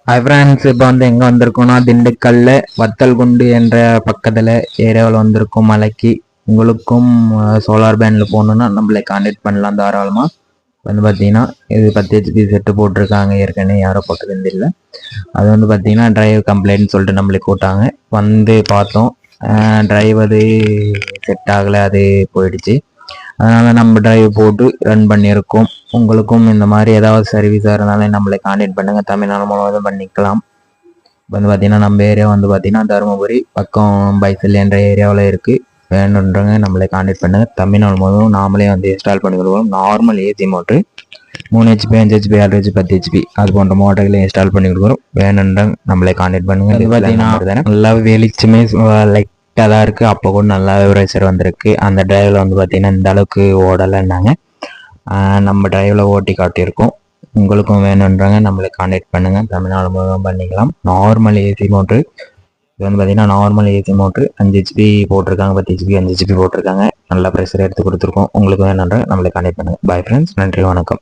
Hi friends, இப்போ எங்கே வந்திருக்கோம்னா திண்டுக்கல்ல வத்தல்குண்டு என்ற பக்கத்தில் ஏரியாவில் வந்திருக்கோம் மலைக்கு. உங்களுக்கும் சோலார் பேனில் போகணுன்னா நம்மளை கான்டாக்ட் பண்ணலாம் தாராளமாக. பார்த்தீங்கன்னா இது 10 ஹெச்பி செட்டு போட்டிருக்காங்க. ஏற்கனவே யாரோ போட்டது இல்லை. அது பார்த்தீங்கன்னா டிரைவ் கம்ப்ளைண்ட்னு சொல்லிட்டு நம்மளை கூட்டாங்க. பார்த்தோம், டிரைவ் அது செட் ஆகலை, அது போயிடுச்சு. அதனால் நம்ம டிரைவ் போட்டு ரன் பண்ணியிருக்கோம். உங்களுக்கும் இந்த மாதிரி ஏதாவது சர்வீஸாக இருந்தாலும் நம்மளை கான்டாக்ட் பண்ணுங்கள். தமிழ்நாடு முழுவதும் பண்ணிக்கலாம். பார்த்தீங்கன்னா நம்ம ஏரியா பார்த்தீங்கன்னா தருமபுரி பக்கம் பைசல் என்ற ஏரியாவில் இருக்குது. வேணுன்றவங்க நம்மளை கான்டாக்ட் பண்ணுங்கள். தமிழ்நாடு முழுவதும் நாமளே இன்ஸ்டால் பண்ணி கொடுக்குறோம். Normal AC motor 3 HP 5 HP 6 HP 10 HP அது போன்ற மோட்டர்களை இன்ஸ்டால் பண்ணி கொடுக்குறோம். வேணுன்றவங்க நம்மளை கான்டாக்ட் பண்ணுங்கள். பார்த்தீங்கன்னா நல்லா வெளிச்சமே லைட்டாக தான் இருக்குது. அப்போ கூட நல்லா ப்ரெஷர் வந்திருக்கு. அந்த டிரைவில் பார்த்தீங்கன்னா இந்த அளவுக்கு ஓடலைன்னாங்க. நம்ம டிரைவில் ஓட்டி காட்டியிருக்கோம். உங்களுக்கும் வேணுன்றாங்க நம்மளை கான்டாக்ட் பண்ணுங்கள். தமிழ்நாடு முழுவதும் பண்ணிக்கலாம். நார்மல் ஏசி மோட்ரு இது பார்த்தீங்கன்னா நார்மல் ஏசி மோட்ரு 5 ஹெச்பி போட்டிருக்காங்க, 10 ஹெச்பி 5 ஹெச்பி போட்டிருக்காங்க. நல்லா ப்ரெஷர் எடுத்து கொடுத்துருக்கோம். உங்களுக்கு வேணுன்றாங்க நம்மளை கான்டாக்ட் பண்ணுங்கள். பாய் ஃப்ரெண்ட்ஸ், நன்றி, வணக்கம்.